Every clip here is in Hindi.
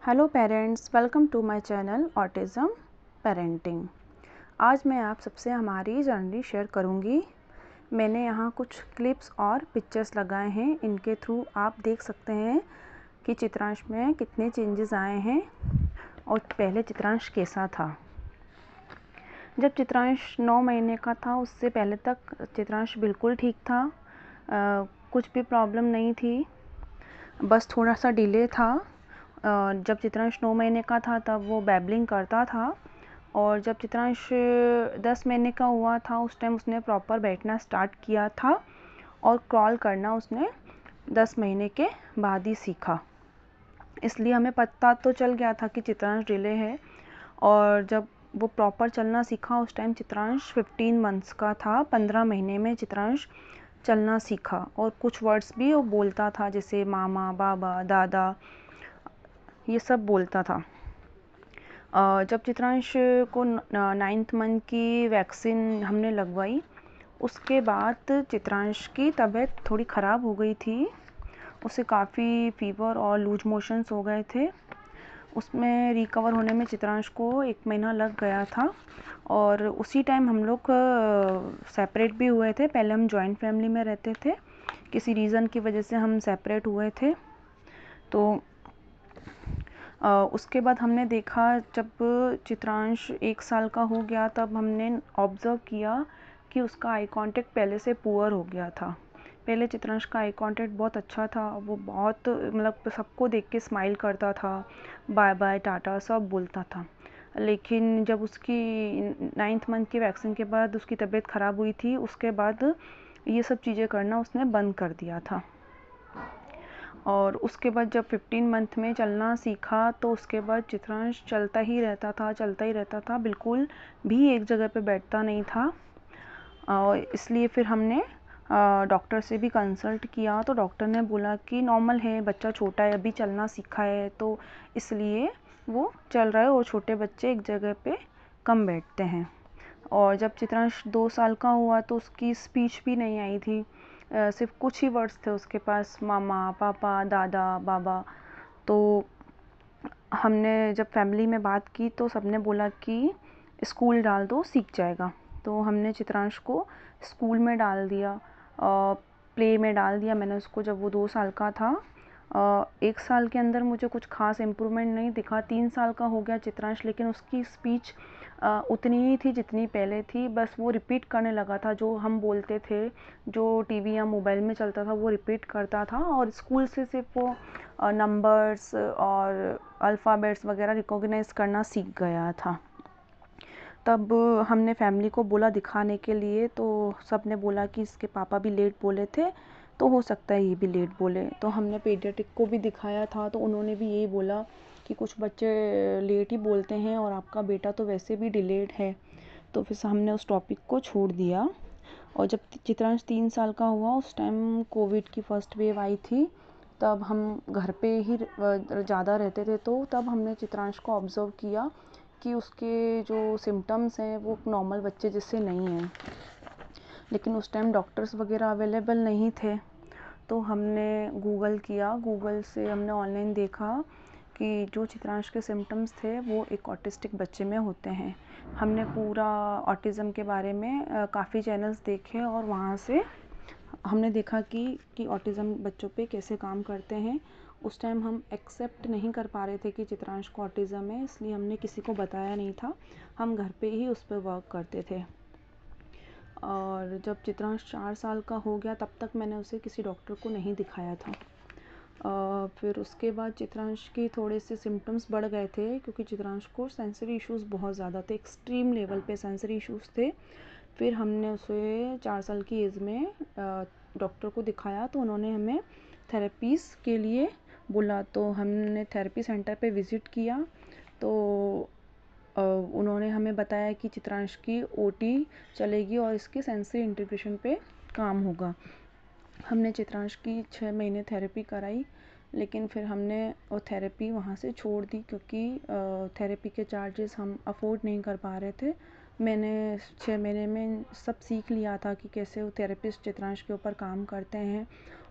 Hello parents, welcome to my channel autism parenting. आज मैं आप सबसे हमारी जर्नी शेयर करूंगी। मैंने यहाँ कुछ क्लिप्स और पिक्चर्स लगाए हैं। इनके थ्रू आप देख सकते हैं कि चित्रांश में कितने चेंजेस आए हैं और पहले चित्रांश कैसा था। जब चित्रांश 9 महीने का था उससे पहले तक चित्रांश बिल्कुल ठीक था। कुछ भी प्रॉब्लम नहीं थी, बस थोड़ा सा डिले था। जब चित्रांश 9 महीने का था तब वो बैबलिंग करता था, और जब चित्रांश 10 महीने का हुआ था उस टाइम उसने प्रॉपर बैठना स्टार्ट किया था, और क्रॉल करना उसने 10 महीने के बाद ही सीखा। इसलिए हमें पता तो चल गया था कि चित्रांश डिले है। और जब वो प्रॉपर चलना सीखा उस टाइम चित्रांश 15 मंथ्स का था। 15 महीने में चित्रांश चलना सीखा और कुछ वर्ड्स भी वो बोलता था, जैसे मामा, बाबा, दादा, ये सब बोलता था। जब चित्रांश को 9th मंथ की वैक्सीन हमने लगवाई उसके बाद चित्रांश की तबीयत थोड़ी ख़राब हो गई थी। उसे काफ़ी फीवर और लूज मोशंस हो गए थे। उसमें रिकवर होने में चित्रांश को 1 महीना लग गया था। और उसी टाइम हम लोग सेपरेट भी हुए थे। पहले हम जॉइंट फैमिली में रहते थे, किसी रीज़न की वजह से हम सेपरेट हुए थे। तो उसके बाद हमने देखा, जब चित्रांश 1 साल का हो गया तब हमने ऑब्ज़र्व किया कि उसका आई कांटेक्ट पहले से पुअर हो गया था। पहले चित्रांश का आई कांटेक्ट बहुत अच्छा था, वो बहुत मतलब सबको देख के स्माइल करता था, बाय बाय, टाटा सब बोलता था। लेकिन जब उसकी 9th मंथ की वैक्सीन के बाद उसकी तबीयत ख़राब हुई थी, उसके बाद ये सब चीज़ें करना उसने बंद कर दिया था। और उसके बाद जब 15 मंथ में चलना सीखा तो उसके बाद चित्रांश चलता ही रहता था, बिल्कुल भी एक जगह पे बैठता नहीं था। और इसलिए फिर हमने डॉक्टर से भी कंसल्ट किया, तो डॉक्टर ने बोला कि नॉर्मल है, बच्चा छोटा है, अभी चलना सीखा है, तो इसलिए वो चल रहा है, और छोटे बच्चे एक जगह पे कम बैठते हैं। और जब चित्रांश 2 साल का हुआ तो उसकी स्पीच भी नहीं आई थी। सिर्फ कुछ ही वर्ड्स थे उसके पास, मामा, पापा, दादा, बाबा। तो हमने जब फैमिली में बात की तो सबने बोला कि स्कूल डाल दो, सीख जाएगा। तो हमने चित्रांश को स्कूल में डाल दिया, प्ले में डाल दिया मैंने उसको जब वो 2 साल का था। 1 साल के अंदर मुझे कुछ खास इम्प्रूवमेंट नहीं दिखा। 3 साल का हो गया चित्रांश, लेकिन उसकी स्पीच उतनी ही थी जितनी पहले थी। बस वो रिपीट करने लगा था, जो हम बोलते थे, जो टीवी या मोबाइल में चलता था वो रिपीट करता था। और स्कूल से सिर्फ वो नंबर्स और अल्फ़ाबेट्स वगैरह रिकॉग्नाइज करना सीख गया था। तब हमने फैमिली को बोला दिखाने के लिए, तो सब ने बोला कि इसके पापा भी लेट बोले थे, तो हो सकता है ये भी लेट बोले। तो हमने पीडियाट्रिक को भी दिखाया था, तो उन्होंने भी यही बोला कि कुछ बच्चे लेट ही बोलते हैं और आपका बेटा तो वैसे भी डिलेड है। तो फिर हमने उस टॉपिक को छोड़ दिया। और जब चित्रांश 3 साल का हुआ उस टाइम कोविड की फर्स्ट वेव आई थी, तब हम घर पे ही ज़्यादा रहते थे। तो तब हमने चित्रांश को ऑब्ज़र्व किया कि उसके जो सिम्टम्स हैं वो नॉर्मल बच्चे जैसे नहीं हैं। लेकिन उस टाइम डॉक्टर्स वगैरह अवेलेबल नहीं थे, तो हमने गूगल किया। गूगल से हमने ऑनलाइन देखा कि जो चित्रांश के सिम्टम्स थे वो एक ऑटिस्टिक बच्चे में होते हैं। हमने पूरा ऑटिज़म के बारे में काफ़ी चैनल्स देखे, और वहाँ से हमने देखा कि ऑटिज़म बच्चों पे कैसे काम करते हैं। उस टाइम हम एक्सेप्ट नहीं कर पा रहे थे कि चित्रांश को ऑटिज़म है, इसलिए हमने किसी को बताया नहीं था। हम घर पे ही उस पर वर्क करते थे। और जब चित्रांश 4 साल का हो गया तब तक मैंने उसे किसी डॉक्टर को नहीं दिखाया था। फिर उसके बाद चित्रांश के थोड़े से सिम्टम्स बढ़ गए थे, क्योंकि चित्रांश को सेंसरी इश्यूज़ बहुत ज़्यादा थे, एक्सट्रीम लेवल पे सेंसरी इश्यूज़ थे। फिर हमने उसे 4 साल की एज में डॉक्टर को दिखाया, तो उन्होंने हमें थेरेपीज़ के लिए बोला। तो हमने थेरेपी सेंटर पे विज़िट किया, तो उन्होंने हमें बताया कि चित्रांश की ओटी चलेगी और इसकी सेंसरी इंटीग्रेशन पे काम होगा। हमने चित्रांश की 6 महीने थेरेपी कराई, लेकिन फिर हमने वो थेरेपी वहाँ से छोड़ दी, क्योंकि थेरेपी के चार्जेस हम अफोर्ड नहीं कर पा रहे थे। मैंने 6 महीने में सब सीख लिया था कि कैसे वो थेरेपिस्ट चित्रांश के ऊपर काम करते हैं,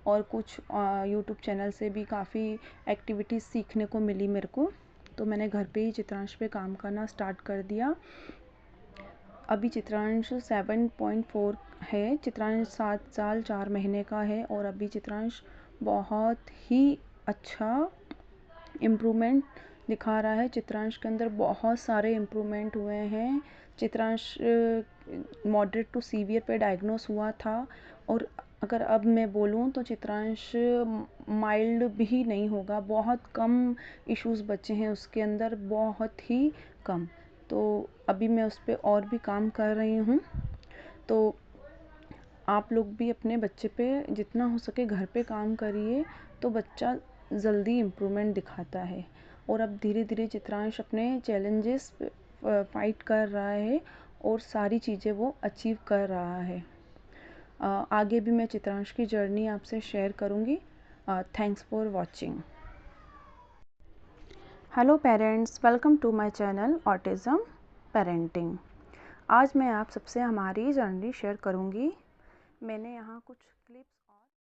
और कुछ यूट्यूब चैनल से भी काफ़ी एक्टिविटीज़ सीखने को मिली मेरे को। तो मैंने घर पे ही चित्रांश पे काम करना स्टार्ट कर दिया। अभी चित्रांश 7.4 है। चित्रांश 7 साल 4 महीने का है और अभी चित्रांश बहुत ही अच्छा इम्प्रूवमेंट दिखा रहा है। चित्रांश के अंदर बहुत सारे इम्प्रूवमेंट हुए हैं। चित्रांश मॉडरेट टू सीवियर पे डायग्नोस हुआ था और अगर अब मैं बोलूँ तो चित्रांश माइल्ड भी नहीं होगा। बहुत कम इश्यूज़ बचे हैं उसके अंदर, बहुत ही कम। तो अभी मैं उस पर और भी काम कर रही हूँ। तो आप लोग भी अपने बच्चे पे जितना हो सके घर पे काम करिए, तो बच्चा जल्दी इम्प्रूवमेंट दिखाता है। और अब धीरे धीरे चित्रांश अपने चैलेंजेस फाइट कर रहा है और सारी चीज़ें वो अचीव कर रहा है। आगे भी मैं चित्रांश की जर्नी आपसे शेयर करूँगी। Thanks for watching. Hello parents, welcome to my channel autism parenting. आज मैं आप सबसे हमारी जर्नी शेयर करूँगी। मैंने यहाँ कुछ क्लिप्स